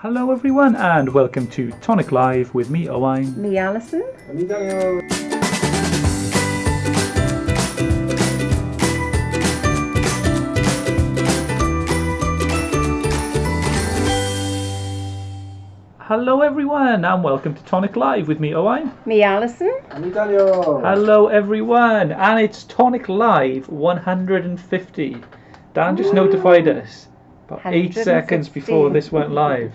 Hello everyone and welcome to Tonic Live with me, Owain. Me, Alison. And me, Daniel. Hello everyone and welcome to Tonic Live with me, Owain. Me, Alison. And me, Daniel. Hello everyone and it's Tonic Live 150. Dan just notified us about 8 seconds before this went live.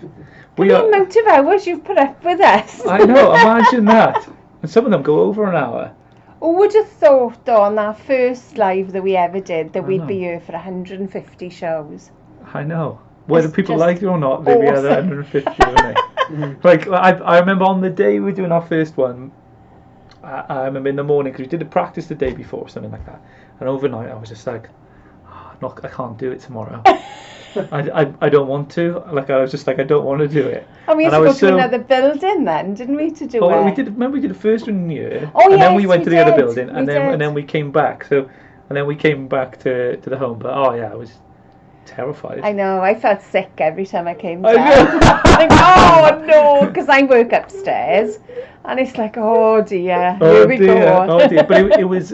The amount of hours you've put up with us. I know, imagine that. And some of them go over an hour. Who would have thought on our first live that we ever did that I we'd know. be here for 150 shows? I know. Whether It's people just like it or not, they'd be at awesome. 150, wouldn't they? Like, I remember on the day we were doing our first one, I remember in the morning, because we did a practice the day before, something like that. And overnight, I was just like, I can't do it tomorrow. I don't want to. Like, I was just like, I don't want to do it. And we had And to I go was to so- another building then, didn't we, to do it? Oh, we did. Remember, we did the first one in the year, Oh, and then we yes, went we to the other did. building, We and then did. we came back. So, and then we came back to the home. But oh yeah, I was terrified. I know, I felt sick every time I came I down. know. Like, oh no, because I work upstairs. And it's like, oh dear, here we go. Oh dear. But it was,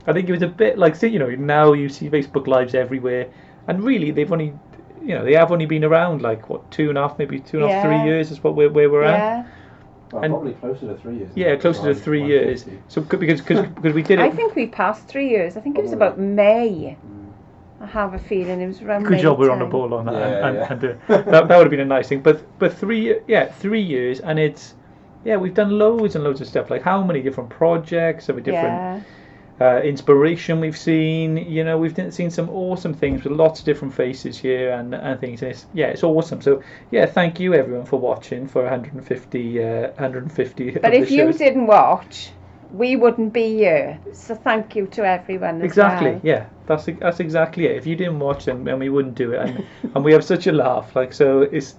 I think it was a bit like, see, now you see Facebook Lives everywhere, and really they have only been around like what 2.5, maybe 2.5, 3 years is what where we're at. Yeah, Well, And- probably closer to 3 years. Yeah, closer to 3 years. So because we did it. I think we passed 3 years. I think it was about May. I have a feeling it was around May Good job we're on the time. ball on that. Yeah, And that would have been a nice thing. But 3 years, and it's we've done loads and loads of stuff. Like how many different projects, so different inspiration we've seen. We've seen some awesome things with lots of different faces here and things. And it's awesome. So thank you everyone for watching for 150. But of if the you shows. didn't watch, we wouldn't be here. So thank you to everyone. Exactly, As well. yeah, that's exactly it. If you didn't watch them, then we wouldn't do it, and we have such a laugh. Like, so it's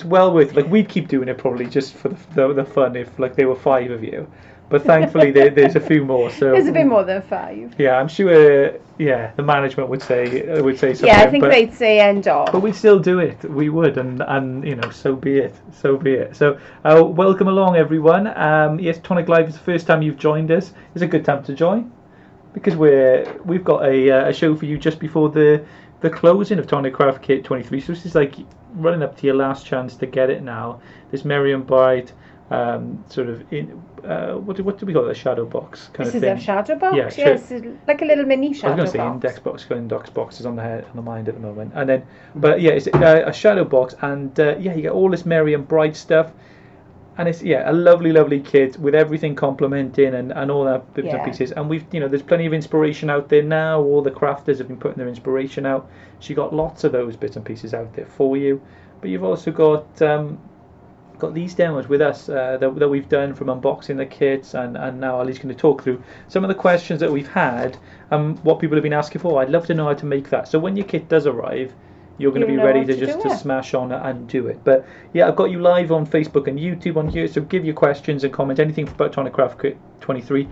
well worth. Like, we'd keep doing it probably just for the fun if like there were 5 of you, but thankfully there's a few more. So There's a bit more than 5. Yeah, I'm sure. Yeah, the management would say something. Yeah, I think but, they'd say end off. But we'd still do it. We would, and so be it. So be it. So welcome along, everyone. Yes, Tonic Live is the first time you've joined us. It's a good time to join because we've got a show for you just before the closing of Tonic Craft Kit 23. So this is like running up to your last chance to get it now. This Merry and Bright sort of what do we call it? A shadow box kind This of is thing. a shadow box. Yeah, Yes, it's like a little mini I was shadow going to say box. index box, because index box is on the mind at the moment. And then, but yeah, it's a shadow box, and you get all this Merry and Bright stuff, and it's a lovely kit with everything complementing and all that bits and pieces. And we've there's plenty of inspiration out there now. All the crafters have been putting their inspiration out. So you got lots of those bits and pieces out there for you. But you've also got these demos with us that we've done from unboxing the kits, and now Ali's going to talk through some of the questions that we've had and what people have been asking for. I'd love to know how to make that. So when your kit does arrive, you're going to be know ready what to to just do to it. smash on and do it. But yeah, I've got you live on Facebook and YouTube on here, so give your questions and comments, anything about Tonic Craft Kit 23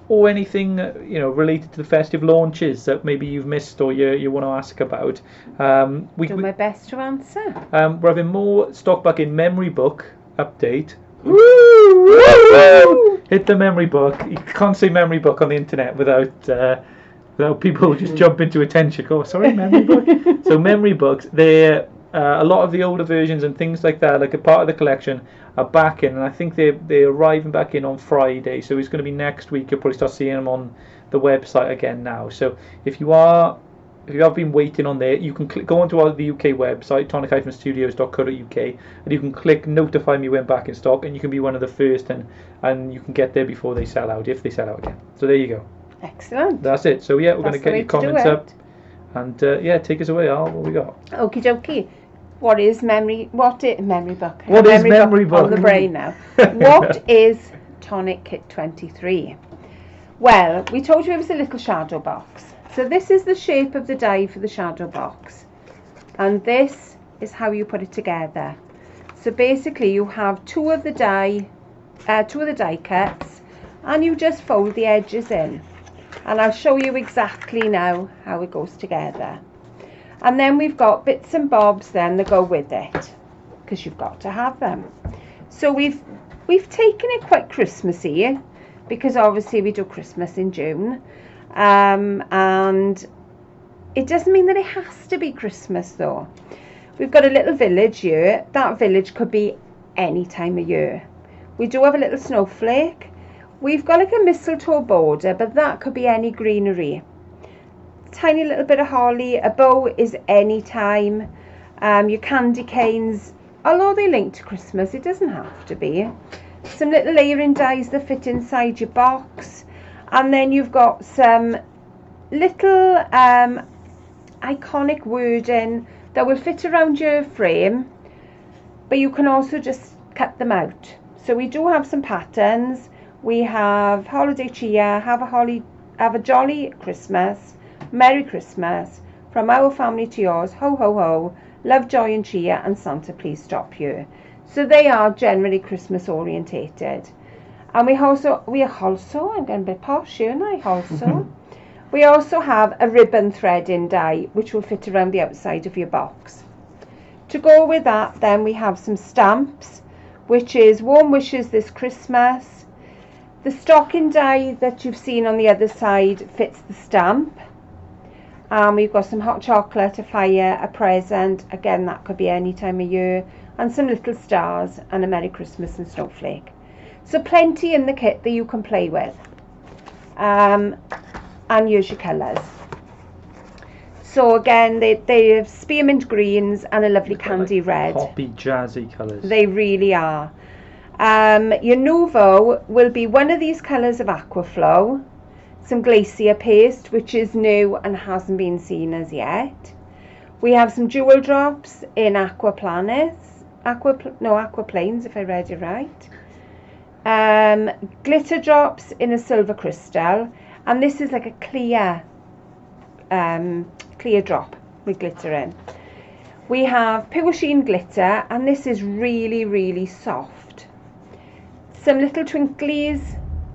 or anything related to the festive launches that maybe you've missed or you want to ask about. Do my best to answer. We're having more stock back in memory book update. Hit the memory book. You can't say memory book on the internet without people just jump into attention. Oh, sorry, memory book. So memory books, they're a lot of the older versions and things like that, like a part of the collection, are back in, and I think they're arriving back in on Friday. So it's going to be next week. You'll probably start seeing them on the website again now. So if you have been waiting on there, you can go onto the UK website, tonic-studios.co.uk, and you can click notify me when back in stock, and you can be one of the first, and you can get there before they sell out, if they sell out again. So there you go. Excellent. That's it. So yeah, we're going to That's get the your way to do comments up, it. and take us away, Al. What we got? Okie dokie. What is memory book? What is memory book? On the brain now. What is Tonic Kit 23? Well, we told you it was a little shadow box. So this is the shape of the die for the shadow box, and this is how you put it together. So basically you have two of the die cuts, and you just fold the edges in, and I'll show you exactly now how it goes together. And then we've got bits and bobs then that go with it. because you've got to have them. So we've taken it quite Christmassy, because obviously we do Christmas in June, and it doesn't mean that it has to be Christmas though. We've got a little village here. That village could be any time of year. We do have a little snowflake. We've got like a mistletoe border, but that could be any greenery. Tiny little bit of holly. A bow is any time. Your candy canes, although they link to Christmas, it doesn't have to be. Some little layering dies that fit inside your box, and then you've got some little iconic wording that will fit around your frame, but you can also just cut them out. So we do have some patterns. We have holiday cheer, have a jolly Christmas, Merry Christmas, from our family to yours, ho ho ho, love, joy and cheer, and Santa please stop here. So they are generally Christmas orientated. And we also, I'm getting a bit posh here, and we also have a ribbon threading die, which will fit around the outside of your box. To go with that, then we have some stamps, which is warm wishes this Christmas. The stocking die that you've seen on the other side fits the stamp. We've got some hot chocolate, a fire, a present, again that could be any time of year, and some little stars and a Merry Christmas and snowflake. So plenty in the kit that you can play with. And here's your colours. So again, they have spearmint greens and a lovely candy red. Poppy, jazzy colours. They really are. Your Nouveau will be one of these colours of Aquaflow, some glacier paste, which is new and hasn't been seen as yet. We have some jewel drops in Aquaplanes, Aquaplanes, if I read it right. Glitter drops in a silver crystal, and this is like a clear drop with glitter in. We have pure sheen glitter, and this is really, really soft. Some little twinklies,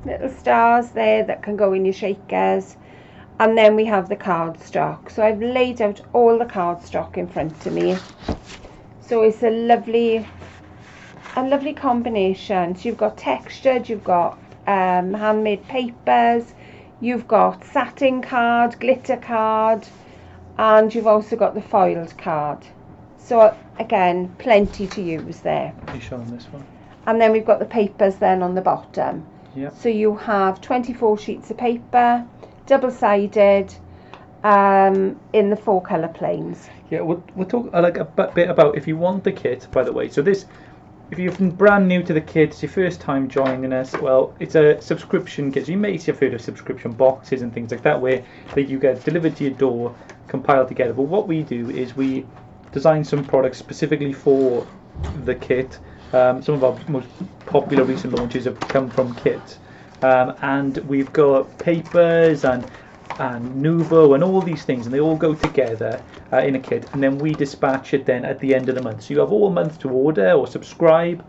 little stars there that can go in your shakers, and then we have the cardstock. So I've laid out all the cardstock in front of me. So it's a lovely combination. So you've got textured, you've got handmade papers, you've got satin card, glitter card, and you've also got the foiled card. So again, plenty to use there. Are you showing this one? And then we've got the papers then on the bottom. Yep. So you have 24 sheets of paper, double-sided, in the 4 colour planes. Yeah, we'll talk like a bit about if you want the kit, by the way. So this, if you're brand new to the kit, it's your first time joining us, well, it's a subscription kit. So you may have heard of subscription boxes and things like that, where you get delivered to your door, compiled together. But what we do is we design some products specifically for the kit. Some of our most popular recent launches have come from kits, and we've got papers and Nouveau and all these things, and they all go together in a kit, and then we dispatch it then at the end of the month. So you have all month to order or subscribe,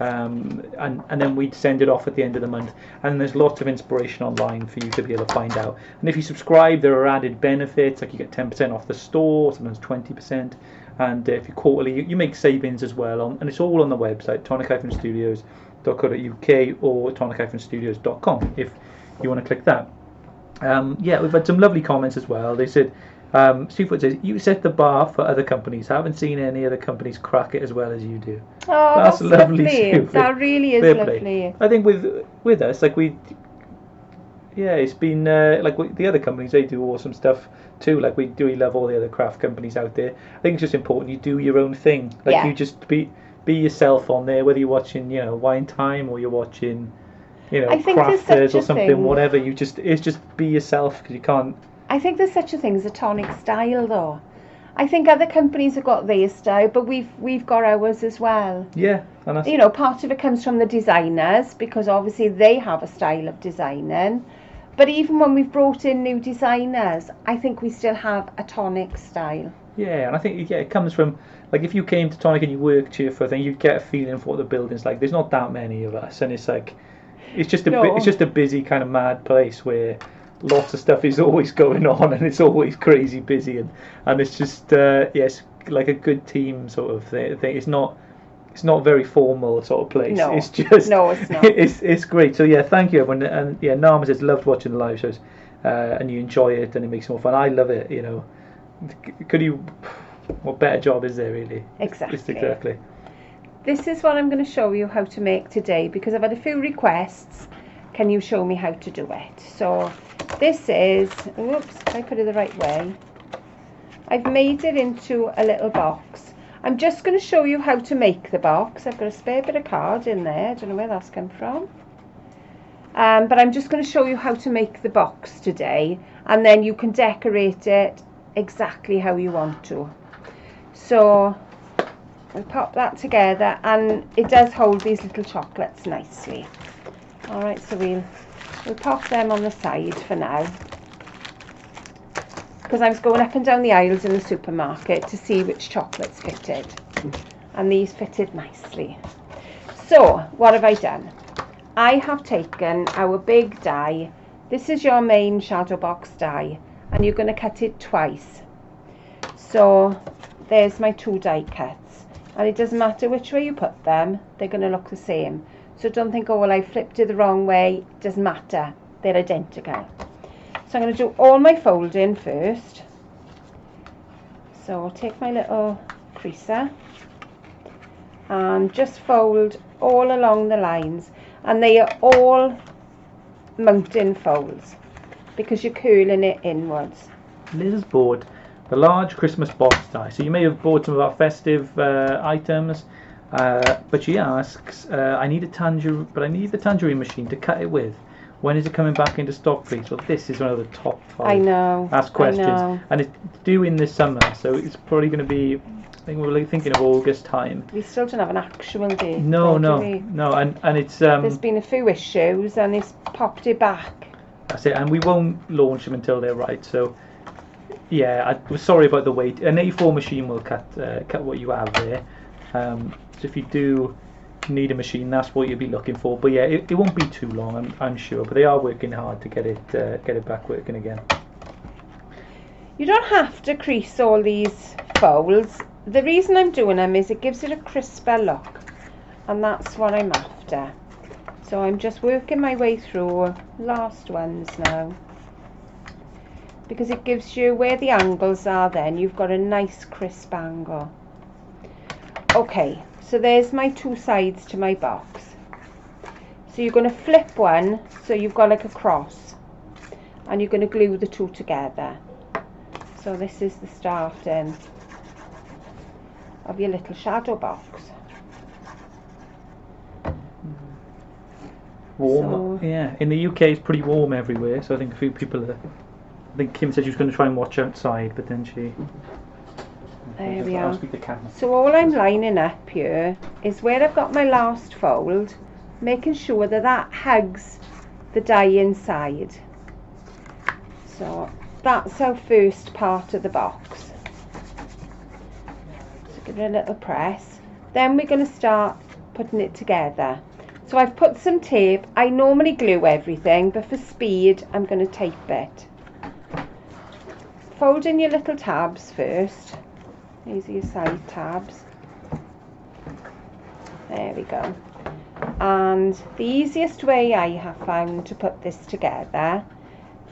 and then we send it off at the end of the month. And there's lots of inspiration online for you to be able to find out. And if you subscribe, there are added benefits, like you get 10% off the store, sometimes 20%. And if you quarterly, you make savings as well, and it's all on the website, tonic-studios.co.uk or tonic-studios.com if you want to click that. Yeah, we've had some lovely comments as well. They said, Seafoot says, you set the bar for other companies. I haven't seen any other companies crack it as well as you do. Oh, that's lovely. Seafoot. That really is lovely. I think with us, like it's been like the other companies, they do awesome stuff too. Like we love all the other craft companies out there. I think it's just important you do your own thing. Like you just be yourself on there, whether you're watching, Wine Time or you're watching, Crafters or something, whatever. It's just be yourself, because you can't. I think there's such a thing as a tonic style, though. I think other companies have got their style, but we've got ours as well. Yeah, and part of it comes from the designers, because obviously they have a style of designing. But even when we've brought in new designers, I think we still have a tonic style. Yeah, and I think it comes from, like, if you came to Tonic and you worked here for a thing, you'd get a feeling for what the building's like. There's not that many of us, and it's like, it's just a busy kind of mad place where lots of stuff is always going on, and it's always crazy busy, and it's just it's like a good team sort of thing. It's not it's not a very formal sort of place. No. It's just No, it's not. it's great. So yeah, thank you everyone. And yeah, Nama says loved watching the live shows, and you enjoy it and it makes it more fun. I love it. You know, could you? What better job is there really? Exactly. Just exactly. This is what I'm going to show you how to make today because I've had a few requests. Can you show me how to do it? So this is, oops, I put it the right way. I've made it into a little box. I'm just going to show you how to make the box. I've got a spare bit of card in there. I don't know where that's come from. But I'm just going to show you how to make the box today. And then you can decorate it exactly how you want to. So we'll pop that together, and it does hold these little chocolates nicely. Alright, so we'll pop them on the side for now. Because I was going up and down the aisles in the supermarket to see which chocolates fitted. And these fitted nicely. So, what have I done? I have taken our big die. This is your main shadow box die. And you're going to cut it twice. So, there's my 2 die cuts. And it doesn't matter which way you put them. They're going to look the same. So don't think, oh well, I flipped it the wrong way. It doesn't matter. They're identical. So I'm going to do all my folding first. So I'll take my little creaser and just fold all along the lines. And they are all mountain folds because you're curling it inwards. Liz has bought the large Christmas box die. So you may have bought some of our festive items. But she asks, I need the tangerine machine to cut it with. When is it coming back into stock, please? Well, this is one of the top 5 I know. asked questions. I know. And it's due in this summer, so it's probably going to be, I think we're thinking of August time. We still don't have an actual date. No, do we? no. And it's... There's been a few issues and it's popped it back. That's it, and we won't launch them until they're right, so... Yeah, we're sorry about the wait. An A4 machine will cut what you have there. So if you do need a machine, that's what you'll be looking for. But yeah, it won't be too long, I'm sure. But they are working hard to get it back working again. You don't have to crease all these folds. The reason I'm doing them is it gives it a crisper look, and that's what I'm after. So I'm just working my way through last ones now, because it gives you where the angles are. Then you've got a nice crisp angle. Okay, so there's my 2 sides to my box. So you're going to flip one so you've got like a cross, and you're going to glue the 2 together. So this is the starting of your little shadow box. Warm, So, yeah. In the UK, it's pretty warm everywhere. So I think a few people are. I think Kim said she was going to try and watch outside, but then she. there we I'll are. speak to Cam. So all I'm lining up here is where I've got my last fold, making sure that that hugs the die inside. So that's our first part of the box. So give it a little press. Then we're going to start putting it together. So I've put some tape. I normally glue everything, but for speed I'm going to tape it. Fold in your little tabs first. These are your side tabs. There we go. And the easiest way I have found to put this together,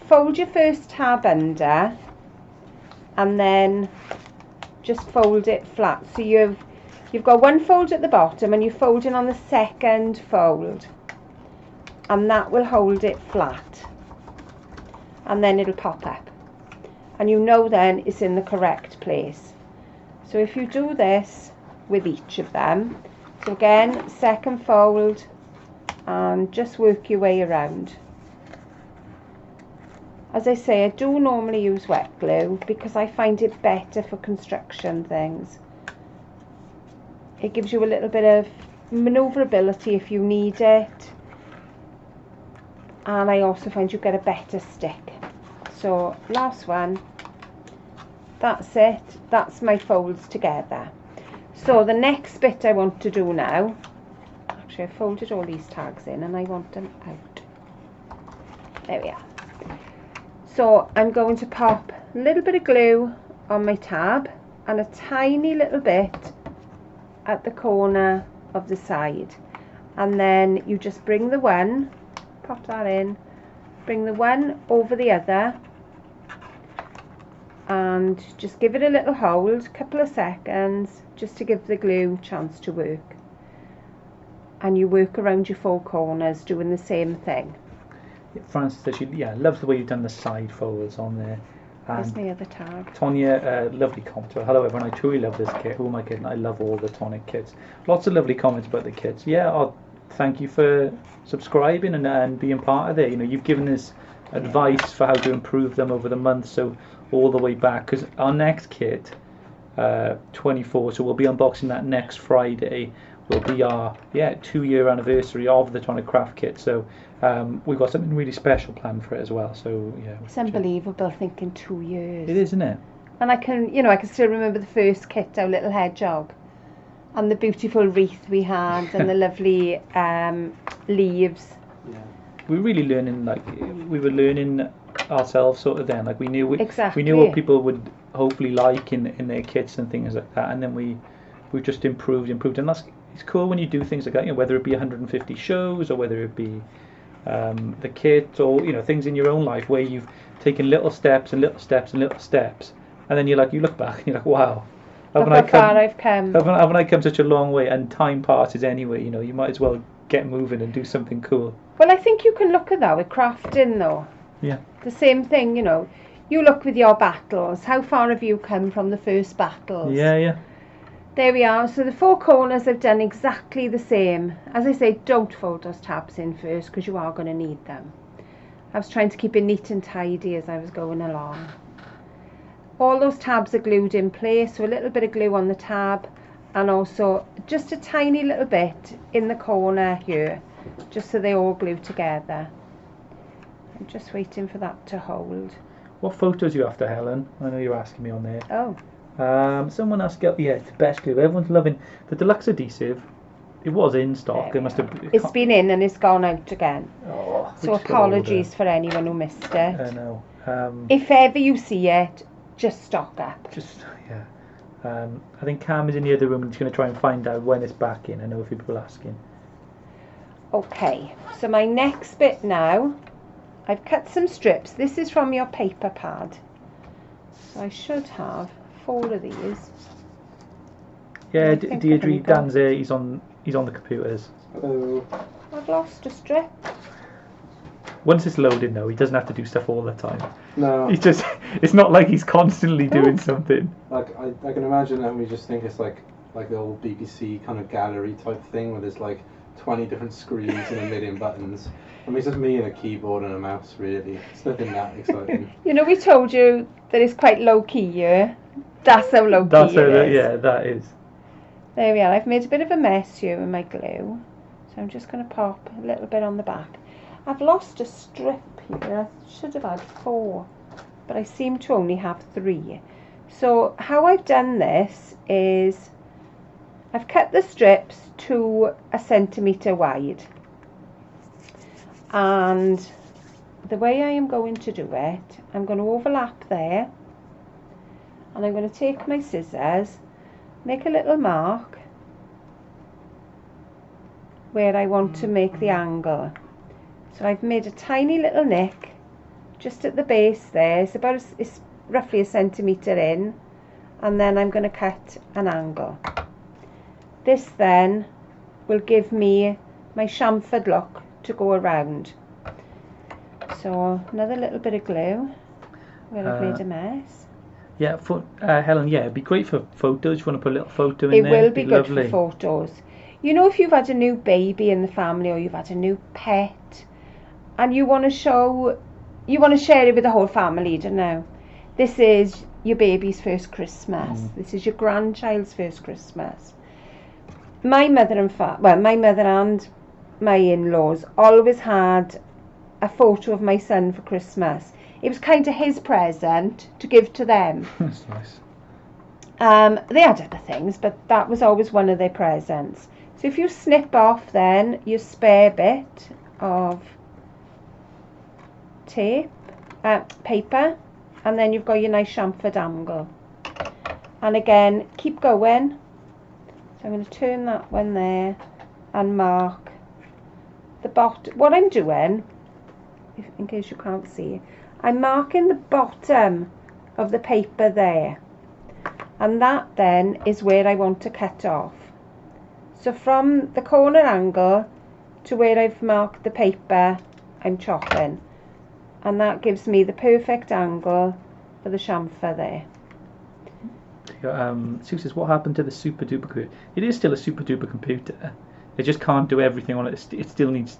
fold your first tab under and then just fold it flat. So you've got one fold at the bottom and you're folding on the second fold, and that will hold it flat, and then it'll pop up and you know then it's in the correct place. So if you do this with each of them, so again, second fold and just work your way around. As I say, I do normally use wet glue because I find it better for construction things. It gives you a little bit of manoeuvrability if you need it, and I also find you get a better stick. So last one, that's it, that's my folds together. So the next bit I want to do now, actually I folded all these tags in and I want them out. There we are. So I'm going to pop a little bit of glue on my tab and a tiny little bit at the corner of the side, and then you just bring the one, pop that in, bring the one over the other, and just give it a little hold, couple of seconds, just to give the glue a chance to work. And you work around your 4 corners doing the same thing. Frances says she loves the way you've done the side folds on there. There's And my other tag. Tonya, lovely comment. Hello everyone, I truly love this kit. Who am I kidding? I love all the Tonic kits. Lots of lovely comments about the kits. Thank you for subscribing and being part of it. You know, you've given us advice for how to improve them over the months, so all the way back, because our next kit, 24, so we'll be unboxing that next Friday, will be our 2-year anniversary of the Tonic Craft Kit. So we've got something really special planned for it as well. So it's unbelievable thinking 2 years. It is, isn't it? And I can still remember the first kit, our little hedgehog, and the beautiful wreath we had, and the lovely leaves. Yeah. We're really learning, we were learning ourselves sort of then. We knew Exactly. we knew what people would hopefully like in their kits and things like that, and then we just improved, and it's cool when you do things like that. Whether it be 150 shows or whether it be the kit, or things in your own life where you've taken little steps and little steps and little steps, and then you look back and you're like, wow, Look how far I've come. Haven't I come such a long way? And time passes anyway. You might as well get moving and do something cool. Well, I think you can look at that with crafting though. Yeah. The same thing, you look with your battles. How far have you come from the first battles? Yeah. There we are. So the 4 corners have done exactly the same. As I say, don't fold those tabs in first, because you are going to need them. I was trying to keep it neat and tidy as I was going along. All those tabs are glued in place, so a little bit of glue on the tab, and also just a tiny little bit in the corner here, just so they all glue together. I'm just waiting for that to hold. What photos are you after, Helen? I know you're asking me on there. Oh. Someone asked, it's the best glue. Everyone's loving the deluxe adhesive. It was in stock. It must have. It's been in and it's gone out again. Oh, so apologies for anyone who missed it. I know. If ever you see it, just stock up. I think Cam is in the other room and she's going to try and find out when it's back in. I know a few people asking. Okay, so my next bit now, I've cut some strips. This is from your paper pad. So I should have 4 of these. Yeah, Deirdre, Dan's there. He's on the computers. Hello. I've lost a strip. Once it's loaded, no, he doesn't have to do stuff all the time. No. It's not like he's constantly doing something. I can imagine that we just think it's like the old BBC kind of gallery type thing where there's 20 different screens and a million buttons. I mean, it's just me and a keyboard and a mouse, really. It's nothing that exciting. We told you that it's quite low key here. That's how low key it is. Yeah, that is. There we are. I've made a bit of a mess here with my glue, so I'm just going to pop a little bit on the back. I've lost a strip here. I should have had 4, but I seem to only have 3. So how I've done this is I've cut the strips to 1 centimetre wide, and the way I am going to do it, I'm going to overlap there, and I'm going to take my scissors, make a little mark where I want to make the angle. So I've made a tiny little nick just at the base there. It's roughly 1 centimetre in, and then I'm going to cut an angle. This then will give me my chamfered look to go around. So another little bit of glue where I've made a mess. Yeah, Helen, it'd be great for photos. You want to put a little photo in there? It will be good lovely. for photos. If you've had a new baby in the family, or you've had a new pet, and you want to share it with the whole family, don't know. This is your baby's first Christmas. This is your grandchild's first Christmas. My mother and my in-laws always had a photo of my son for Christmas. It was kind of his present to give to them. That's nice. They had other things, but that was always one of their presents. So if you snip off then your spare bit of paper, and then you've got your nice chamfered angle. And again, keep going. So I'm going to turn that one there and mark the bottom. What I'm doing, in case you can't see, I'm marking the bottom of the paper there, and that then is where I want to cut off. So from the corner angle to where I've marked the paper, I'm chopping, and that gives me the perfect angle for the chamfer there. Sue says, what happened to the super duper computer? It is still a super duper computer. It just can't do everything on it. It still needs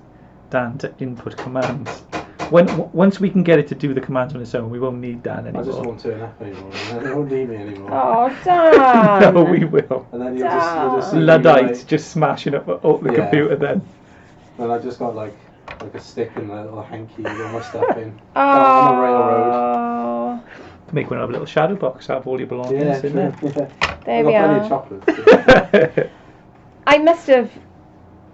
Dan to input commands. Once we can get it to do the commands on its own, we won't need Dan anymore. I just won't turn up anymore. And they won't need me anymore. Oh, Dan! No, we will. And then you'll just see me, Luddites like, just smashing up the computer then. And I just got like a stick and a little hanky with all my stuff in. Oh. On the railroad. Make one of a little shadow box, have all your belongings in there. There we Plenty are. of chocolates. I must have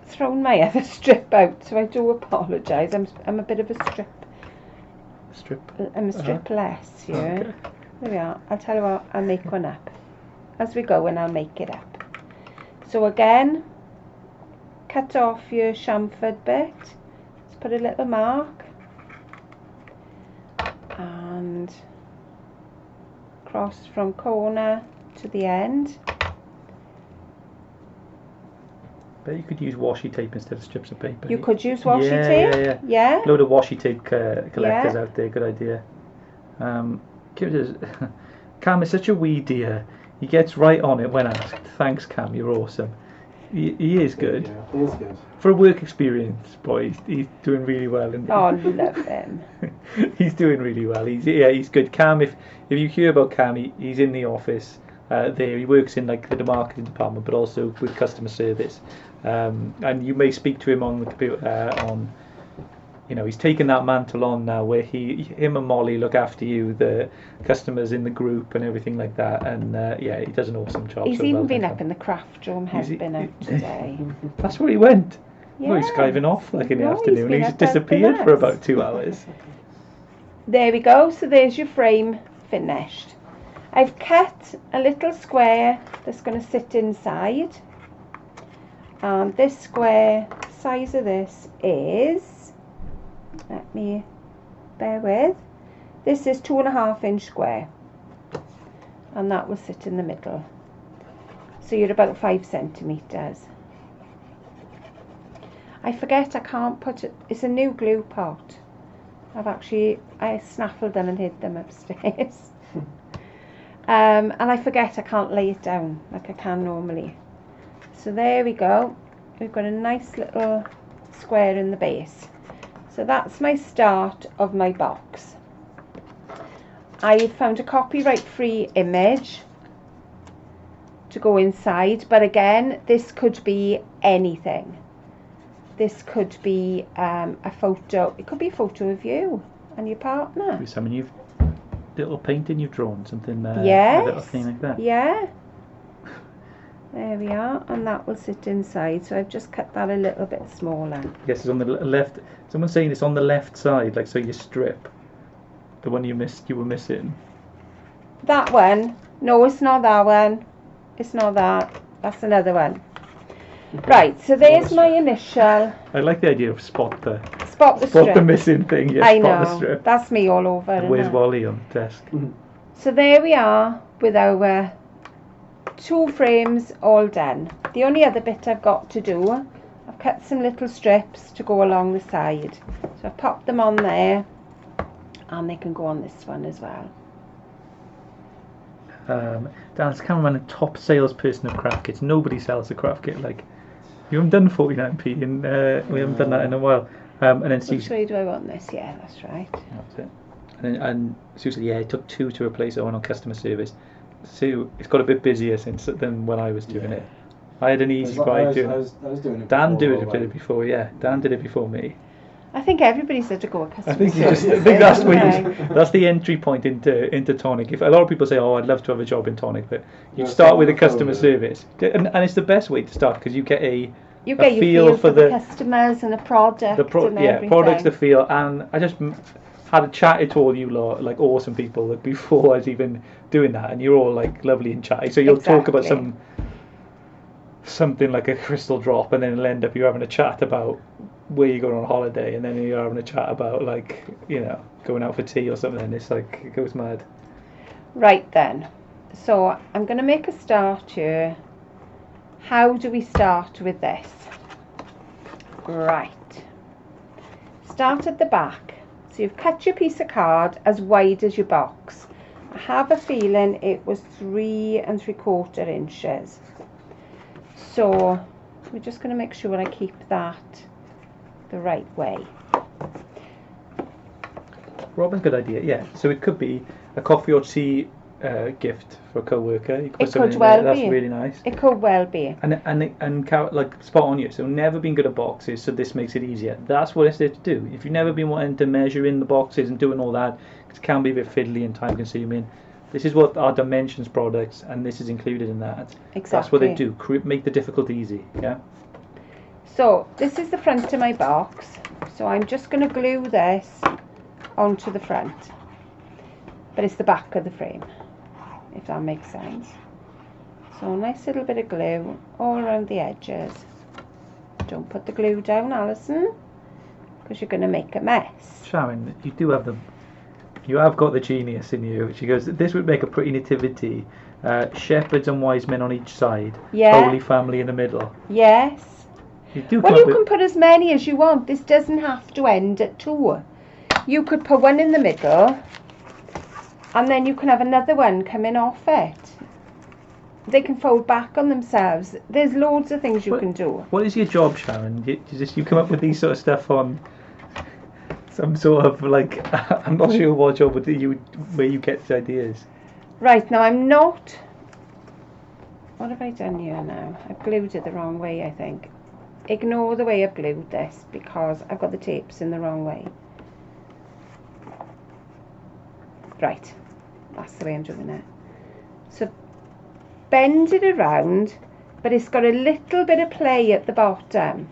thrown my other strip out, so I do apologise. I'm a bit of a strip. I'm a strip less here. Okay. There we are. I'll tell you what, I'll make one up as we go, and I'll make it up. So again, cut off your chamfered bit. Let's put a little mark and cross from corner to the end. But you could use washi tape instead of strips of paper. You could use washi tape. Yeah. Load of washi tape collectors Yeah. out there. Good idea. Kim says, Cam is such a wee dear. He gets right on it when asked. Thanks, Cam. You're awesome. He is good. Yeah, he is good. For a work experience boy, he's doing really well. Isn't he? Oh, love him. He's doing really well. He's good. Cam, if you hear about Cam, he's in the office there. He works in like the marketing department, but also with customer service. And you may speak to him on the computer. He's taken that mantle on now, where him and Molly look after you, the customers in the group and everything like that. And he does an awesome job. He's so even well been done, up Cam. in the craft room, has been out today. That's where he went. Yeah. Well, he's driving off like in the No, he's afternoon. been He's up helping disappeared for us. about 2 hours. There we go. So there's your frame finished. I've cut a little square that's going to sit inside. And this square, size of this is, let me bear with, this is 2.5 inch square. And that will sit in the middle. So you're about 5 centimetres. I forget I can't put it, it's a new glue pot. I snaffled them and hid them upstairs. And I forget I can't lay it down like I can normally. So there we go. We've got a nice little square in the base. So that's my start of my box. I found a copyright free image to go inside, but again, this could be anything. This could be a photo. It could be a photo of you and your partner. Could be something little painting you've drawn, something. Yes. A little thing like that. Yeah. There we are, and that will sit inside. So I've just cut that a little bit smaller. Yes, it's on the left. Someone's saying it's on the left side, like so. Your strip, the one you were missing. That one? No, it's not that one. It's not that. That's another one. Right. So there's my initial. I like the idea of spot the strip. the missing thing. Yeah, I spot know. the strip. That's me all over. And isn't where's it? Wally on the desk? So there we are with our 2 frames all done. The only other bit I've got to do, I've cut some little strips to go along the side. So I've popped them on there, and they can go on this one as well. Dan's cameraman and top salesperson of craft kits. Nobody sells a craft kit like you haven't done 49p, and we haven't done that in a while. And then Sue. Which way do I want this? Yeah, that's right. That's it. And Sue said, it took 2 to replace it on customer service. Sue, it's got a bit busier than when I was doing it. I had an easy buy doing it. I was doing it. Dan before, did it before, yeah. Dan did it before me. I think everybody's had to go with customer I think service. that's where Right. that's the entry point into Tonic. If a lot of people say, "Oh, I'd love to have a job in Tonic," but you Yeah, start with a start customer with service, and it's the best way to start because you get You a get your feel feel for the the customers and the product and everything. products, the feel, and I just had a chatted to all you lot, like awesome people, like before I was even doing that, and you're all like lovely and chatty. So you'll talk about Exactly. some something like a crystal drop, and then it'll end up you having a chat about where you're going on holiday, and then you're having a chat about, like, you know, going out for tea or something. It's like, it goes mad. Right then, so I'm going to make a start here. How do we start with this? Right, start at the back. So you've cut your piece of card as wide as your box. I have a feeling it was 3 3/4 inches. So we're just going to make sure I keep that the right way. Robin's good idea, yeah. So it could be a coffee or tea gift for a co-worker. You could put It something could in well there. That's be. really nice. It could well be. And like, spot on you. So never been good at boxes, so this makes it easier. That's what it's there to do. If you've never been wanting to measure in the boxes and doing all that, it can be a bit fiddly and time consuming. This is what our dimensions products, and this is included in that. Exactly. That's what they do. Make the difficult easy. Yeah. So this is the front of my box. So I'm just going to glue this onto the front. But it's the back of the frame, if that makes sense. So a nice little bit of glue all around the edges. Don't put the glue down, Alison, because you're going to make a mess. Sharon, you have got the genius in you. She goes, this would make a pretty nativity. Shepherds and wise men on each side. Yeah. Holy family in the middle. Yes. You do Well, come you up with- can put as many as you want. This doesn't have to end at 2. You could put one in the middle, and then you can have another one coming off it. They can fold back on themselves. There's loads of things you can do. What is your job, Sharon? You come up with these sort of stuff on some sort of, like, I'm not sure what job where you get the ideas. Right, now I'm not... What have I done here now? I've glued it the wrong way, I think. Ignore the way I've glued this because I've got the tapes in the wrong way. Right, that's the way I'm doing it. So bend it around, but it's got a little bit of play at the bottom.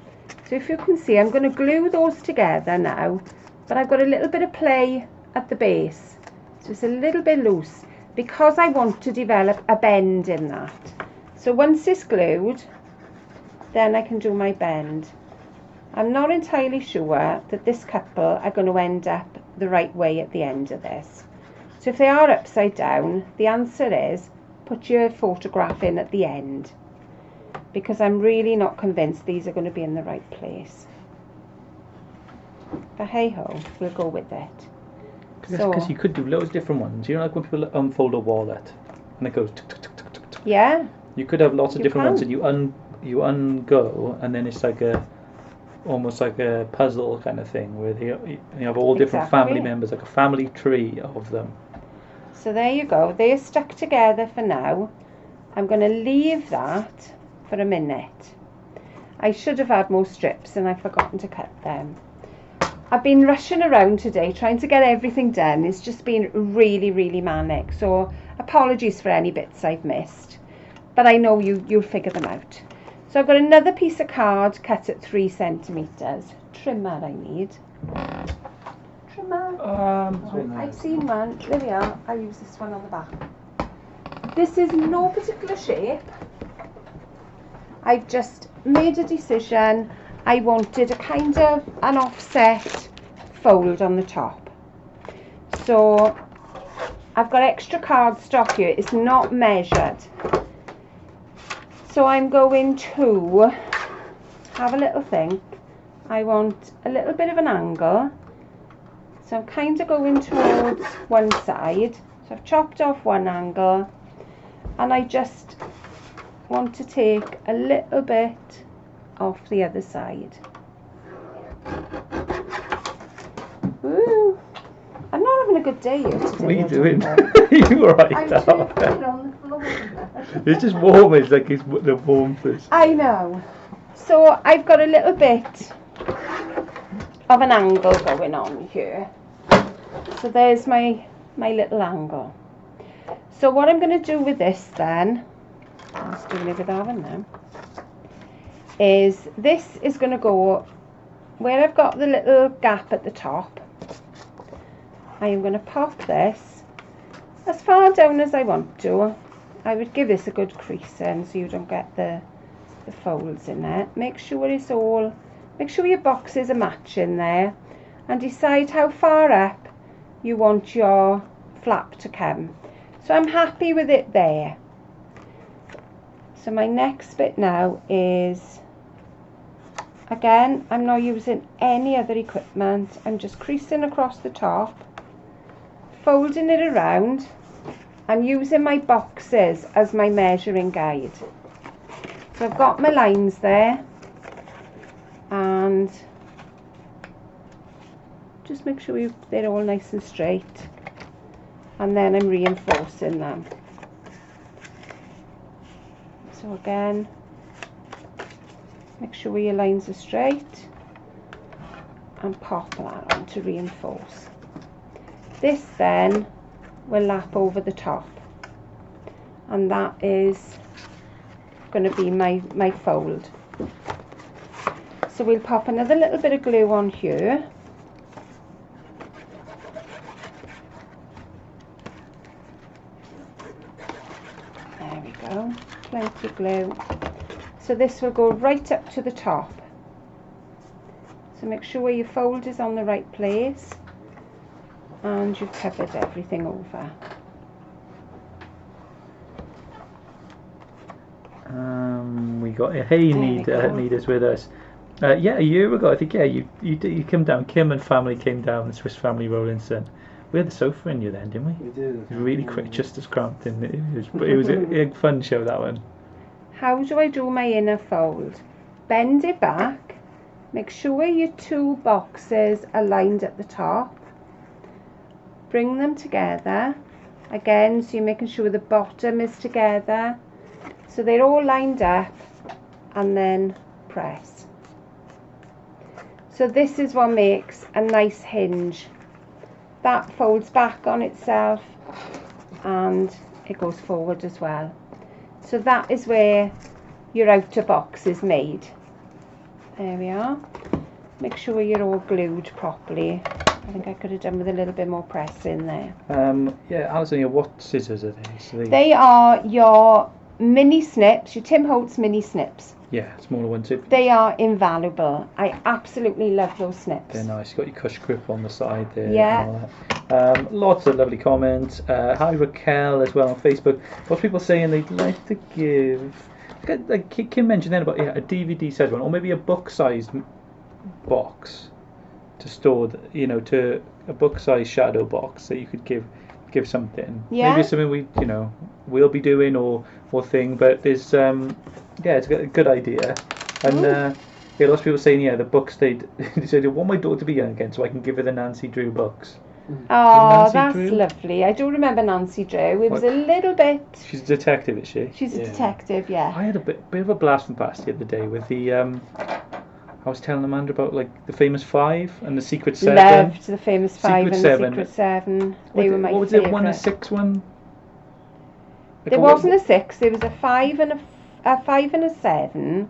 So if you can see, I'm going to glue those together now, but I've got a little bit of play at the base. So it's a little bit loose because I want to develop a bend in that. So once it's glued, then I can do my bend. I'm not entirely sure that this couple are going to end up the right way at the end of this. So if they are upside down, the answer is put your photograph in at the end, because I'm really not convinced these are going to be in the right place. But hey ho, we'll go with it. Because you could do loads of different ones. You know, like when people unfold a wallet and it goes tuk, tuk, tuk, tuk, tuk, tuk. Yeah. You could have lots of You different ones, can. and you ungo, and then it's like almost like a puzzle kind of thing where you have all different Exactly. family members, like a family tree of them. So there you go. They're stuck together for now. I'm going to leave that for a minute. I should have had more strips and I've forgotten to cut them. I've been rushing around today trying to get everything done. It's just been really, really manic. So apologies for any bits I've missed. But I know you'll figure them out. So I've got another piece of card cut at 3 centimetres. Trimmer I need. Trimmer. I've seen one. There we are. I'll use this one on the back. This is no particular shape. I've just made a decision. I wanted a kind of an offset fold on the top. So I've got extra cardstock here. It's not measured. So I'm going to have a little think. I want a little bit of an angle. So I'm kind of going towards one side. So I've chopped off one angle and I just want to take a little bit off the other side. Ooh, I'm not having a good day here today. What are you I doing? don't know. You alright I'm now? tripping on the floor. It's just warm. It's like it's the warmth is. I know. So I've got a little bit of an angle going on here. So there's my little angle. So what I'm going to do with this then, I'm just doing it with Aaron now, is this is going to go where I've got the little gap at the top. I am going to pop this as far down as I want to. I would give this a good crease in so you don't get the the folds in there. Make sure your boxes are matching there, and decide how far up you want your flap to come. So I'm happy with it there. So my next bit now is, again, I'm not using any other equipment. I'm just creasing across the top, folding it around. I'm using my boxes as my measuring guide. So I've got my lines there, and just make sure they're all nice and straight, and then I'm reinforcing them. So again, make sure your lines are straight and pop that on to reinforce. This then will lap over the top, and that is going to be my fold. So we'll pop another little bit of glue on here. There we go, plenty of glue. So this will go right up to the top. So make sure your fold is on the right place and you've covered everything over. We got Nita's with us. Yeah, a year ago, I think. Yeah, you came down. Kim and family came down. The Swiss Family Rollinson. We had the sofa in you then, didn't we? We did. It was really quick, just as cramped, and it was a fun show, that one. How do I do my inner fold? Bend it back. Make sure your two boxes are lined at the top. Bring them together. Again, so you're making sure the bottom is together. So they're all lined up, and then press. So this is what makes a nice hinge. That folds back on itself and it goes forward as well. So that is where your outer box is made. There we are. Make sure you're all glued properly. I think I could have done with a little bit more press in there. Yeah, Alison, what scissors are these? They are your mini snips, your Tim Holtz mini snips. Yeah, smaller ones too. They are invaluable. I absolutely love those snips. They're nice. You've got your cush grip on the side there. Yeah. Lots of lovely comments. Hi Raquel as well on Facebook. Lots of people saying they'd like to give. Like Kim mentioned then about a DVD size one, or maybe a book-sized box to store. To a book-sized shadow box that you could give something. Yeah. Maybe something we'll be doing or thing. But there's it's a good idea. And lots of people saying the books they said I want my daughter to be young again so I can give her the Nancy Drew books. Oh, that's lovely. I do remember Nancy Drew. It was a little bit. She's a detective, is she? She's a detective, yeah. I had a bit of a blast from past the other day with the. I was telling Amanda about the famous five and the Secret Seven. Loved the famous five Secret and Seven. the Secret Seven. They were my What was favourite. it? 1 and 6 one. There wasn't a 6. There was a 5 and a 5 and a 7.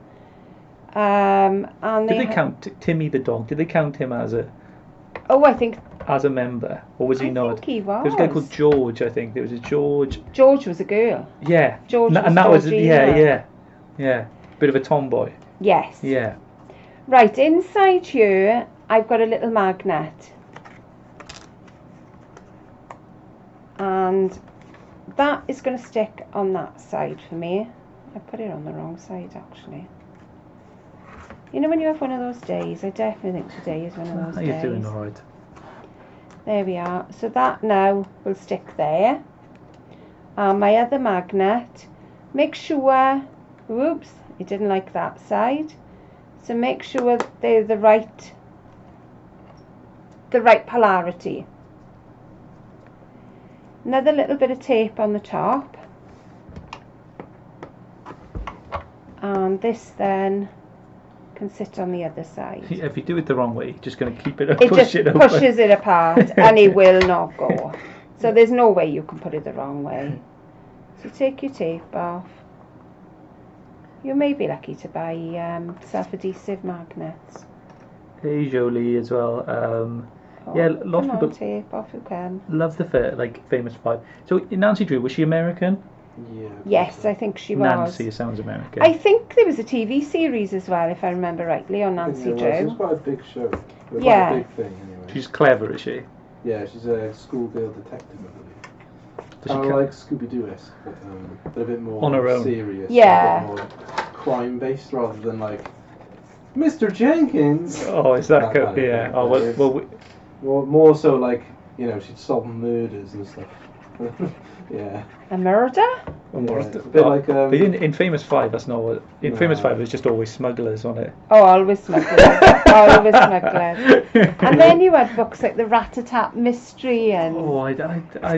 And did they count Timmy the dog? Did they count him as a? Oh, I think. As a member, or was he not? I think he was. There was a guy called George. I think there was a George. George was a girl. Yeah. George was and that was Georgina. yeah. Bit of a tomboy. Yes. Yeah. Right, inside here, I've got a little magnet. And that is going to stick on that side for me. I put it on the wrong side, actually. You know when you have one of those days? I definitely think today is one of those days. You're doing all right. There we are. So that now will stick there. My other magnet, make sure, whoops, it didn't like that side. So make sure they're the right polarity. Another little bit of tape on the top. And this then can sit on the other side. If you do it the wrong way, you're just going to keep it. It just pushes it apart and it will not go. So there's no way you can put it the wrong way. So take your tape off. You may be lucky to buy self-adhesive magnets. Hey Jolie as well. Lots of people tape off you can. love the famous five. So Nancy Drew, was she American? Yeah. Yes, I think she was. Nancy sounds American. I think there was a TV series as well, if I remember rightly, on I think Nancy it was. It was Drew. quite a big show. It was Yeah. quite a big thing anyway. She's clever, is she? Yeah, she's a schoolgirl detective, I believe. Does she Kind of ca- like Scooby-Doo-esque, but a bit more On her own. serious. Yeah. A bit more crime-based rather than like Mr. Jenkins. Oh, is that That good? kind of Yeah. thing. Oh, Yeah, well, more so like, she'd solve murders and stuff. Yeah. A murder? Yeah, it's a bit like, but in Famous Five, that's not what. In No. Famous Five, there's just always smugglers on it. Oh, always smugglers. Always smugglers. And then you had books like the Rat-a-Tat Mystery and... Oh, I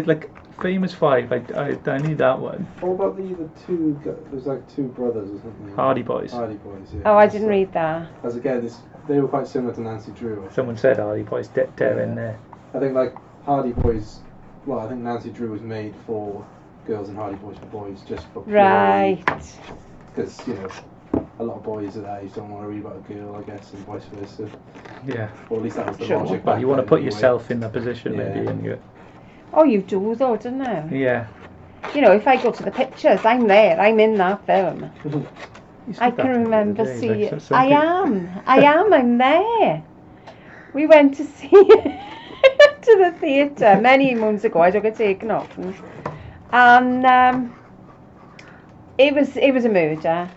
like Famous Five. I need that one. What about the two? There's like two brothers or something. Hardy Boys. Hardy Boys. Yeah. Oh, I didn't read that. As again, they were quite similar to Nancy Drew. I think. Someone said Hardy Boys. They're Yeah. in there. I think like Hardy Boys. Well, I think Nancy Drew was made for girls and Hardy Boys for boys, just for Right. Because a lot of boys at that age don't want to read about a girl, I guess, and vice versa. Yeah. Or at least that was the Sure. logic. Well, back you want to then put anyway. yourself in that position, maybe, Yeah. and you. Oh, you do though, don't you? Yeah. If I go to the pictures, I'm there. I'm in that film. You I said that can to me the remember other day, seeing... like, some I people- am. I'm there. We went to see... to the theatre many moons ago. I took it taken off. And it was a murder.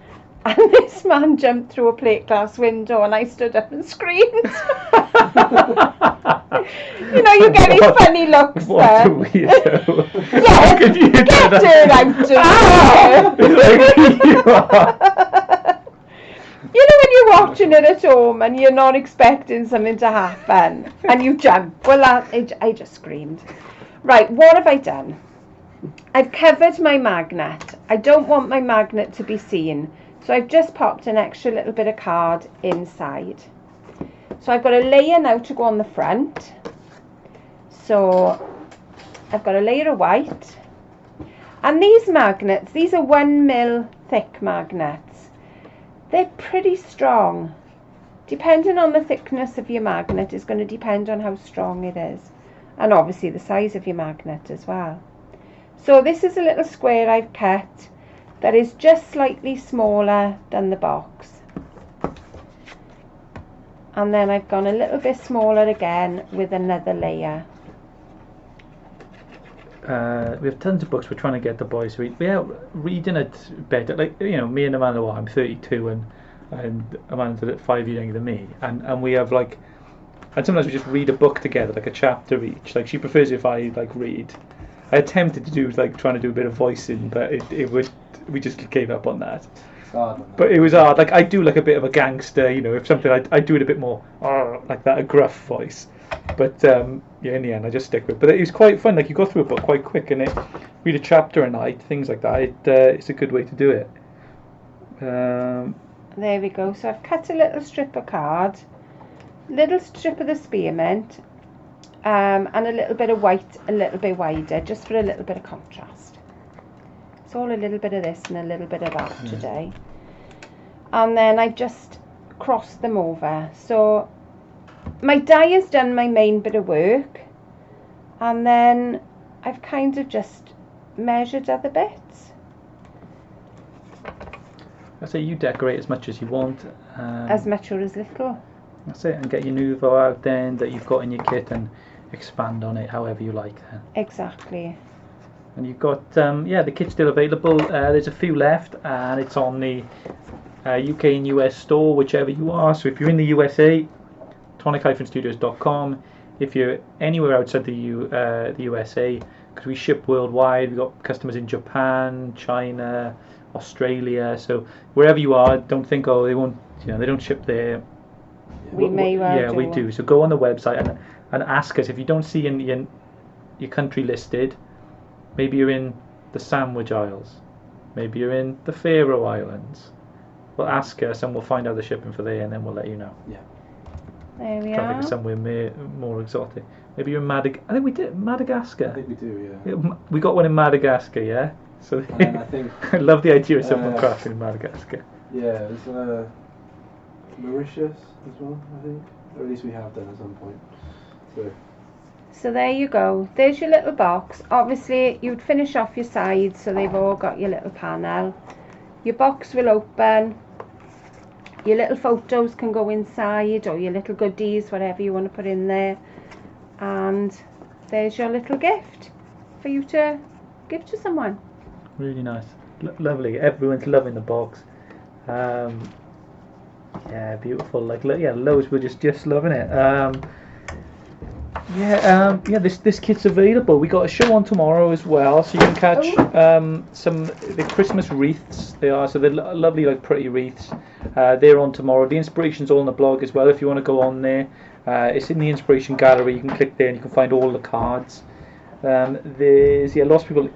And this man jumped through a plate glass window and I stood up and screamed. You get these funny looks What there. a weirdo. Yes, Could you do get that? it, I'm doing You are. when you're watching it at home and you're not expecting something to happen and you jump. Well, I just screamed. Right, what have I done? I've covered my magnet. I don't want my magnet to be seen. So I've just popped an extra little bit of card inside. So I've got a layer now to go on the front. So I've got a layer of white. And these magnets, these are 1mm thick magnets. They're pretty strong. Depending on the thickness of your magnet is going to depend on how strong it is. And obviously the size of your magnet as well. So this is a little square I've cut that is just slightly smaller than the box. And then I've gone a little bit smaller again with another layer. We have tons of books we're trying to get the boys to read. We are reading it better. Like, me and Amanda, I'm 32 and Amanda's 5 years younger than me. And we have and sometimes we just read a book together, like a chapter each. Like she prefers if I read. I attempted to do trying to do a bit of voicing, but we just gave up on that. It's hard, isn't it? But it was hard. Like I do a bit of a gangster, if something I do it a bit more like that, a gruff voice. But in the end I just stick with it. But it was quite fun. Like you go through a book quite quick and read a chapter a night, things like that. It's a good way to do it. There we go. So I've cut a little strip of card, little strip of the spearmint, and a little bit of white, a little bit wider, just for a little bit of contrast. It's all a little bit of this and a little bit of that today. And then I've just crossed them over. So my die has done my main bit of work, and then I've kind of just measured other bits. I say you decorate as much as you want. As much or as little. That's it, and get your Nouveau out then that you've got in your kit and expand on it however you like then. Exactly. And you've got the kit's still available. There's a few left and it's on the UK and US store, whichever you are. So if you're in the USA, tonic-studios.com. If you're anywhere outside the USA, because we ship worldwide, we've got customers in Japan, China, Australia. So wherever you are, don't think they won't, they don't ship there. We may well yeah, do. we do. So go on the website and ask us if you don't see your country listed. Maybe you're in the Sandwich Isles. Maybe you're in the Faroe Islands. Well, ask us and we'll find out the shipping for there and then we'll let you know. Yeah. There we Trying to think are. of somewhere more exotic. Maybe you're in I think we did I Madagascar. think we do, yeah. We got one in Madagascar, yeah. So And then I think, I love the idea of someone Uh, crafting in Madagascar. yeah, there's Mauritius as well, I think. Or at least we have done at some point. So, So there you go. There's your little box. Obviously, you'd finish off your sides so they've all got your little panel. Your box will open. Your little photos can go inside, or your little goodies, whatever you want to put in there. And there's your little gift for you to give to someone. Really nice. Lovely. Everyone's loving the box. Yeah, beautiful. Like, yeah, Lowe's were just loving it. Yeah, this kit's available. We got a show on tomorrow as well, so you can catch some the Christmas wreaths. They are, so they're lovely, like pretty wreaths. They're on tomorrow. The inspiration's all on the blog as well. If you want to go on there, it's in the inspiration gallery. You can click there and you can find all the cards. There's lots of people.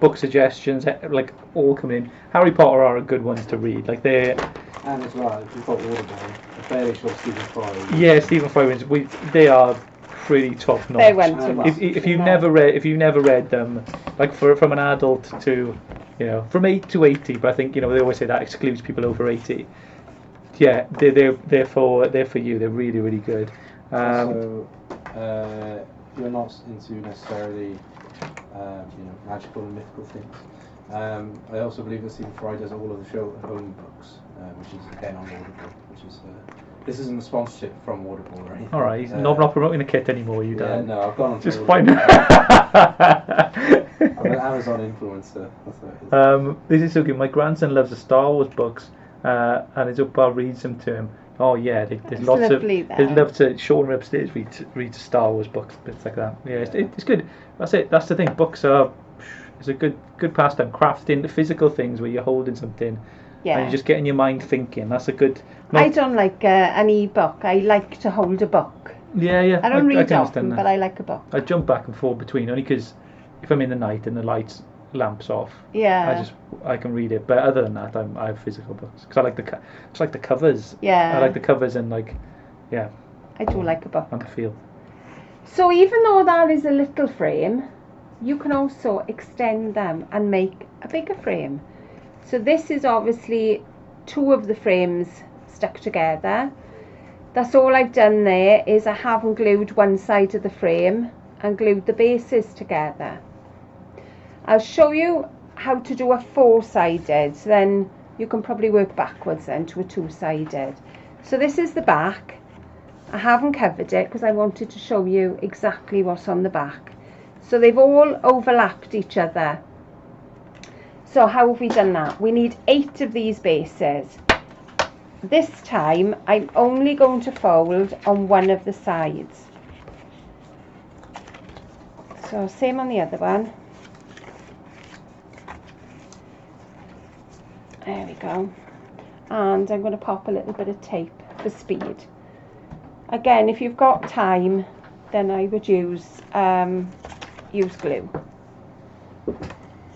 Book suggestions like all coming in. Harry Potter are good ones to read. Like they're. And as well, if you've got Audible, I'm fairly sure Stephen Fry. Yeah, Stephen Fry ones. They are pretty top notch. They went to watch. If you've never read them, like from an adult to, from 8 to 80, but I think they always say that excludes people over 80. Yeah, they're for you. They're really, really good. So you're not into necessarily magical and mythical things. I also believe that Stephen Fry does all of the show at home books, which is again on Audible. Which is this isn't a sponsorship from Audible or anything. All right, he's not promoting the kit anymore. You yeah, don't. No, I've gone on. Just find. I'm an Amazon influencer. That's what it is. This is so good. My grandson loves the Star Wars books, and his Opa reads them to him. Oh yeah, there's lots of. He'd love to. Sean upstairs reads Star Wars books, bits like that. Yeah, it's good. That's it. That's the thing. Books are. It's a good pastime. Crafting the physical things where you're holding something, and you're just getting your mind thinking. That's a good. I don't like an e-book. I like to hold a book. Yeah. I don't read often, but I like a book. I jump back and forth between only because if I'm in the night and the lamps off, I can read it. But other than that, I have physical books because I like the covers. Yeah. I like the covers and I do like a book. And the feel. So even though that is a little frame, you can also extend them and make a bigger frame. So this is obviously 2 of the frames stuck together. That's all I've done there is I haven't glued one side of the frame and glued the bases together. I'll show you how to do a 4-sided, so then you can probably work backwards then to a 2-sided. So this is the back. I haven't covered it because I wanted to show you exactly what's on the back. So they've all overlapped each other. So how have we done that? We need 8 of these bases. This time I'm only going to fold on one of the sides. So same on the other one. There we go. And I'm going to pop a little bit of tape for speed. Again, if you've got time, then I would use glue.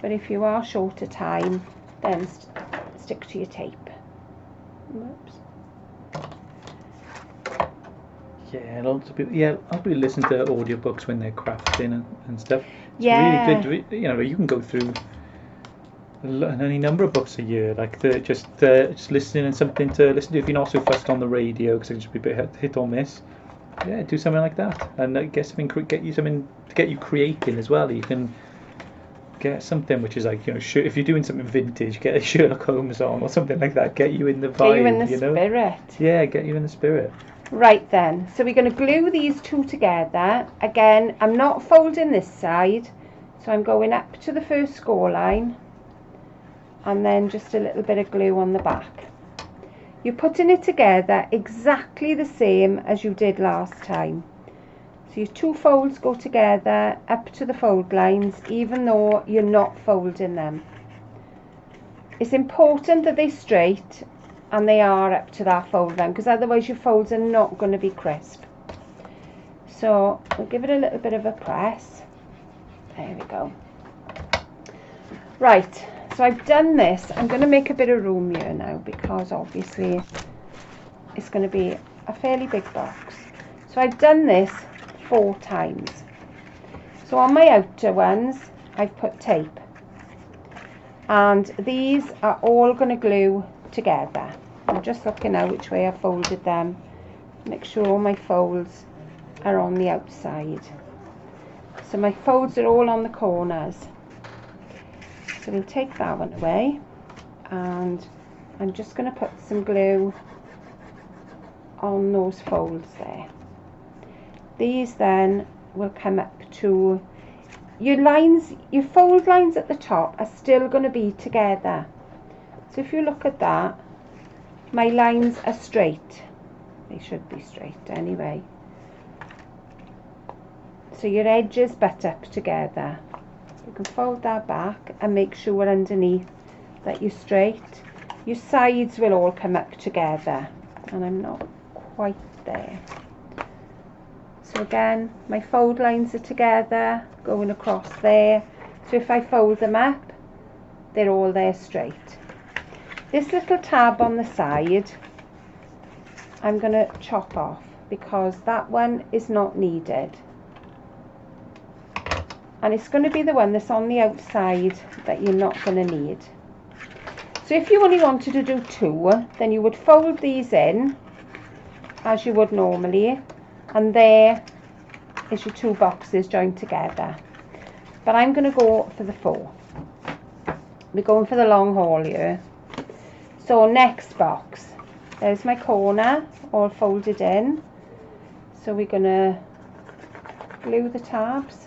But if you are short of time, then stick to your tape. Whoops. Yeah, lots of people. Yeah, I'll be listening to audiobooks when they're crafting and stuff. It's really good. You can go through any number of books a year, like just listening and something to listen to. If you're not so fussed on the radio, because it can just be a bit hit or miss. Yeah, do something like that, and get you something to get you creating as well. You can get something which is like if you're doing something vintage, get a Sherlock Holmes on or something like that. Get you in the vibe. Get you in the spirit. Yeah, get you in the spirit. Right then, so we're going to glue these 2 together. Again, I'm not folding this side, so I'm going up to the first score line, and then just a little bit of glue on the back. You're putting it together exactly the same as you did last time. So your 2 folds go together up to the fold lines, even though you're not folding them. It's important that they're straight and they are up to that fold line, because otherwise your folds are not going to be crisp. So we'll give it a little bit of a press. There we go. Right, so I've done this. I'm going to make a bit of room here now, because obviously it's going to be a fairly big box. So I've done this 4 times. So on my outer ones I've put tape, and these are all going to glue together. I'm just looking now which way I folded them, make sure all my folds are on the outside. So my folds are all on the corners. So we'll take that one away, and I'm just going to put some glue on those folds there. These then will come up to your lines. Your fold lines at the top are still going to be together. So if you look at that, my lines are straight. They should be straight anyway. So your edges butt up together. You can fold that back and make sure underneath that you're straight. Your sides will all come up together, and I'm not quite there. So again, my fold lines are together going across there. So if I fold them up, they're all there straight. This little tab on the side, I'm going to chop off because that one is not needed. And it's going to be the one that's on the outside that you're not going to need. So if you only wanted to do two, then you would fold these in as you would normally, and there is your two boxes joined together. But I'm going to go for the 4. We're going for the long haul here. So next box, there's my corner all folded in. So we're going to glue the tabs.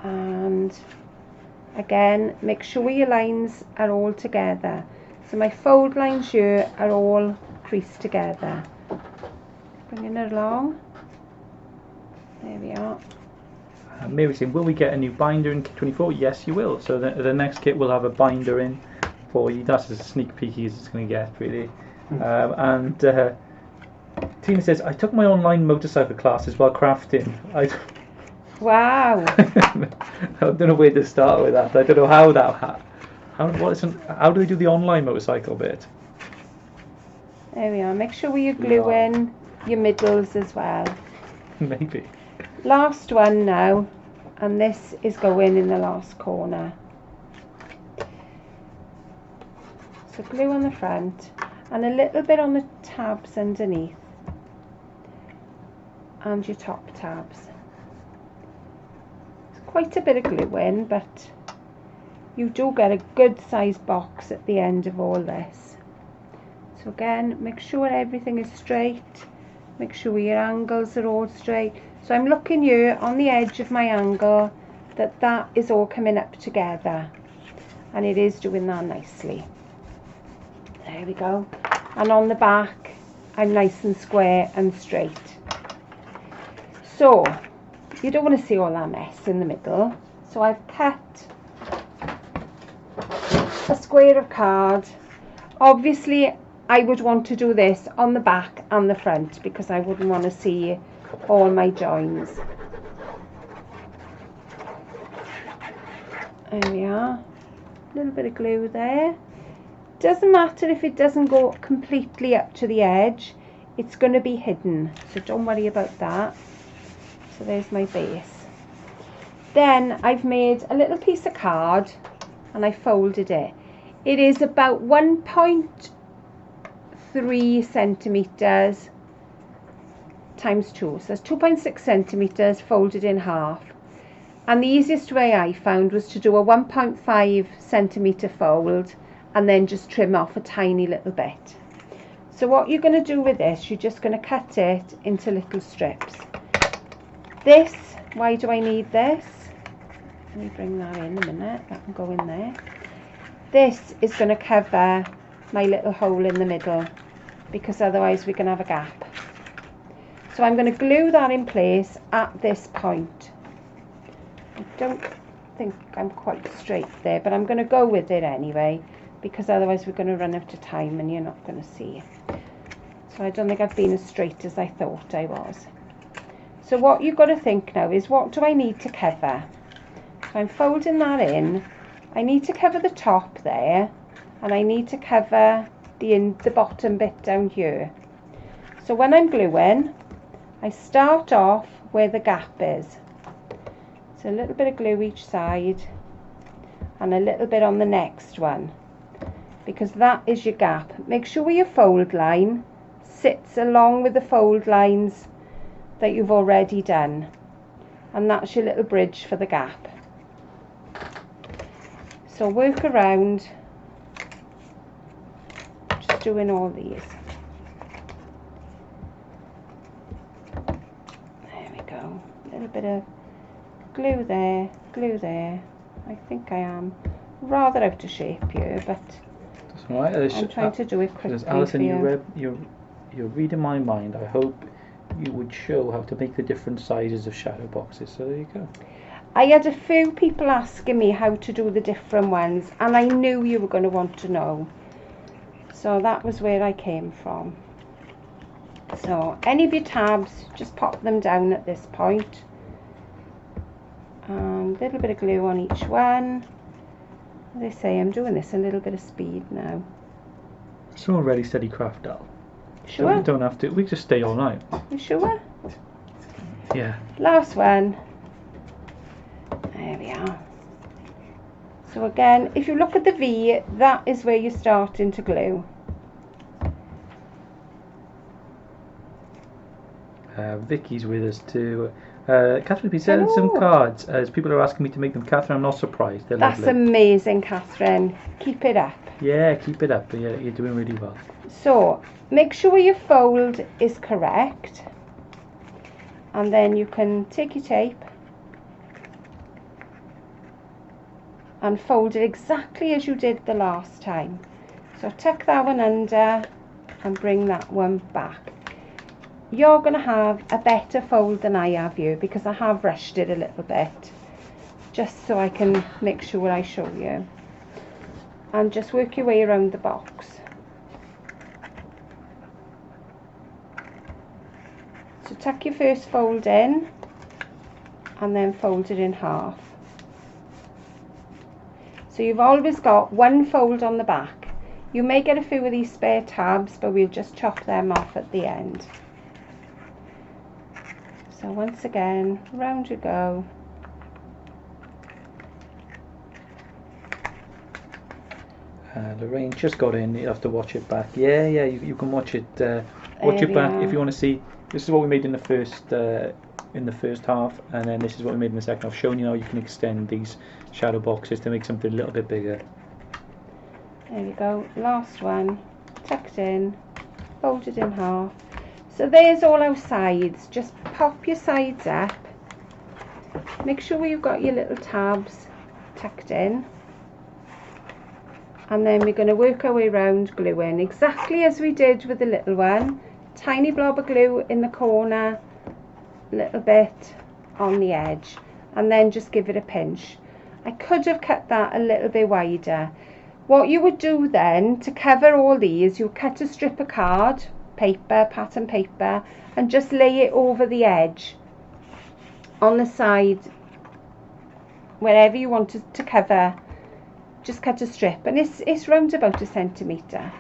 And again, make sure your lines are all together. So my fold lines here are all creased together. Bringing it along. There we are. Mary saying, will we get a new binder in kit 24? Yes, you will. So the next kit will have a binder in for you. That's as a sneak peek as it's going to get, really. And Tina says, I took my online motorcycle classes while crafting. Wow. I don't know where to start with that. I don't know how that. How do they do the online motorcycle bit? There we are. Make sure you glue in your middles as well. Maybe. Last one now, and this is going in the last corner. So glue on the front and a little bit on the tabs underneath and your top tabs. It's quite a bit of glue in, but you do get a good sized box at the end of all this. So again, make sure everything is straight, make sure your angles are all straight. So I'm looking here on the edge of my angle that is all coming up together, and it is doing that nicely. There we go. And on the back, I'm nice and square and straight. So you don't want to see all that mess in the middle. So I've cut a square of card. Obviously I would want to do this on the back and the front because I wouldn't want to see all my joins. There we are. A little bit of glue there. Doesn't matter if it doesn't go completely up to the edge, it's going to be hidden, so don't worry about that. So there's my base. Then I've made a little piece of card and I folded it. It is about 1.3 centimeters times 2, so that's 2.6 centimeters folded in half. And the easiest way I found was to do a 1.5 centimeter fold and then just trim off a tiny little bit. So what you're going to do with this, you're just going to cut it into little strips. This, why do I need this? Let me bring that in a minute, that can go in there. This is going to cover my little hole in the middle because otherwise we're going to have a gap. So I'm going to glue that in place at this point. I don't think I'm quite straight there, but I'm going to go with it anyway because otherwise we're going to run out of time and you're not going to see. So I don't think I've been as straight as I thought I was. So what you've got to think now is, what do I need to cover? So I'm folding that in. I need to cover the top there, and I need to cover the bottom bit down here. So when I'm gluing, I start off where the gap is. So a little bit of glue each side and a little bit on the next one, because that is your gap. Make sure your fold line sits along with the fold lines that you've already done, and that's your little bridge for the gap. So work around, just doing all these. There we go. A little bit of glue there, glue there. I think I am rather out of shape here, but That's all right. I'm trying to do it quickly. Alison, for you. you're reading my mind. I hope you would show how to make the different sizes of shadow boxes. So there you go. I had a few people asking me how to do the different ones, and I knew you were going to want to know. So that was where I came from. So any of your tabs, just pop them down at this point. And a little bit of glue on each one. As I say, I'm doing this a little bit of speed now. It's already steady craft, Al. Sure? We don't have to. We just stay all night. You sure? Yeah. Last one. There we are. So again, if you look at the V, that is where you're starting to glue. Vicky's with us too. Catherine's been selling some Hello. cards. As people are asking me to make them, Catherine, I'm not surprised. They're That's lovely. amazing, Catherine. Keep it up. Yeah, keep it up. Yeah, you're doing really well. So make sure your fold is correct, and then you can take your tape and fold it exactly as you did the last time. So tuck that one under and bring that one back. You're going to have a better fold than I have you, because I have rushed it a little bit, just so I can make sure I show you. And just work your way around the box. So tuck your first fold in and then fold it in half. So you've always got one fold on the back. You may get a few of these spare tabs, but we'll just chop them off at the end. So once again, round you go. Lorraine just got in. You have to watch it back. Yeah, you can watch it. Watch it back if you want to see. This is what we made in the first half, and then this is what we made in the second half. Showing you how you can extend these shadow boxes to make something a little bit bigger. There we go. Last one, tucked in, folded in half. So there's all our sides. Just pop your sides up. Make sure you've got your little tabs tucked in. And then we're going to work our way around gluing exactly as we did with the little one. Tiny blob of glue in the corner, little bit on the edge, and then just give it a pinch. I could have cut that a little bit wider. What you would do then to cover all these, you cut a strip of card paper, pattern paper, and just lay it over the edge on the side, wherever you want to cover. Just cut a strip, and it's round about 1 centimetre.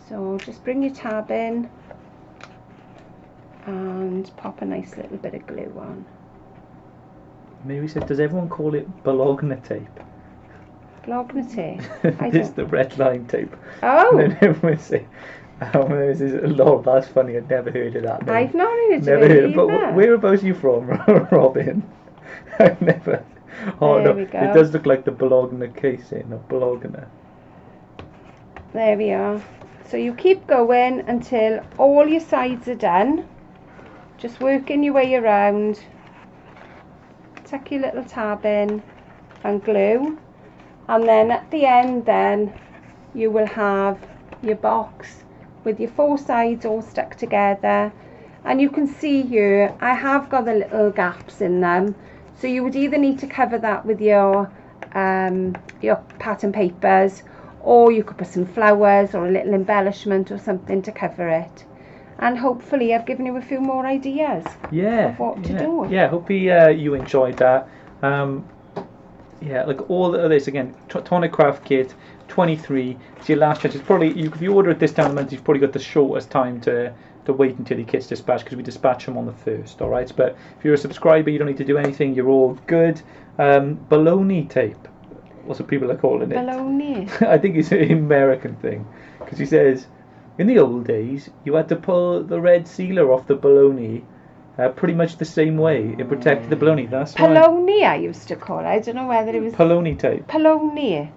So just bring your tab in and pop a nice little bit of glue on. Mary said, does everyone call it Bologna tape? Bologna tape? It's the red line tape. Oh! And then everyone say, lol, that's funny, I'd never heard of that name. I've not heard of Never it heard of it. either. But whereabouts are you from, Robin? I've never. Oh There no, we go. it does look like the Bologna casing, or Bologna. There we are. So you keep going until all your sides are done. Just working your way around. Tuck your little tab in and glue. And then at the end then you will have your box with your 4 sides all stuck together. And you can see here I have got the little gaps in them. So you would either need to cover that with your pattern papers, or you could put some flowers or a little embellishment or something to cover it. And hopefully I've given you a few more ideas of what to do. Yeah, hope you enjoyed that. Yeah, like all of this again, Tonic Craft Kit 23. It's your last chance. It's probably if you order it this time of the month, you've probably got the shortest time to wait until your kit's dispatched, because we dispatch them on the 1st. All right, but if you're a subscriber, you don't need to do anything. You're all good. Bologna tape. What's what people are calling it? Bologna. I think it's an American thing, because he says in the old days, you had to pull the red sealer off the bologna pretty much the same way. It protected the bologna. That's why. Polony, I used to call it. I don't know whether it was Polony type. Polony,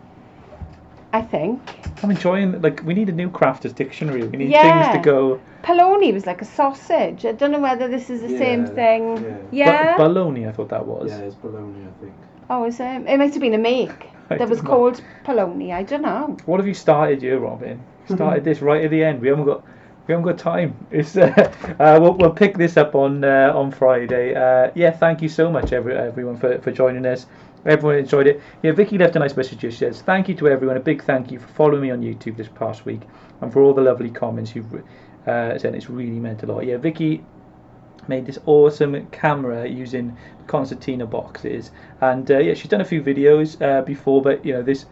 I think. I'm enjoying, like, we need a new crafters dictionary. We need Yeah. things to go. Polony was like a sausage. I don't know whether this is the same thing. Yeah. Bologna, I thought that was. Yeah, it's bologna, I think. Oh, is it? It might have been a make that was don't know. called Polony. I don't know. What have you started here, Robin? Started this right at the end. We haven't got time. It's we'll pick this up on Friday. Yeah, thank you so much everyone for joining us. Everyone enjoyed it. Yeah, Vicky left a nice message. She says, thank you to everyone. A big thank you for following me on YouTube this past week and for all the lovely comments you've said. It's really meant a lot. Yeah, Vicky made this awesome camera using concertina boxes, and yeah, she's done a few videos before, but you know, this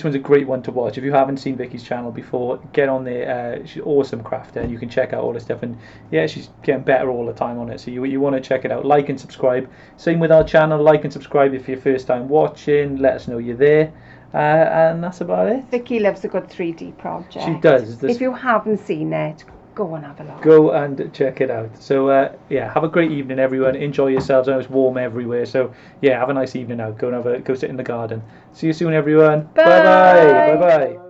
one's a great one to watch. If you haven't seen Vicky's channel before, get on there. She's an awesome crafter, and you can check out all the stuff, and yeah, she's getting better all the time on it, so you want to check it out. Like and subscribe. Same with our channel, like and subscribe if you're first time watching. Let us know you're there, and that's about it. Vicky loves a good 3D project. She does. If you haven't seen it, go and have a look. Go and check it out. So yeah, have a great evening, everyone. Enjoy yourselves. I know it's warm everywhere, so yeah, have a nice evening now. Go sit in the garden. See you soon, everyone. Bye. Bye bye. Bye bye.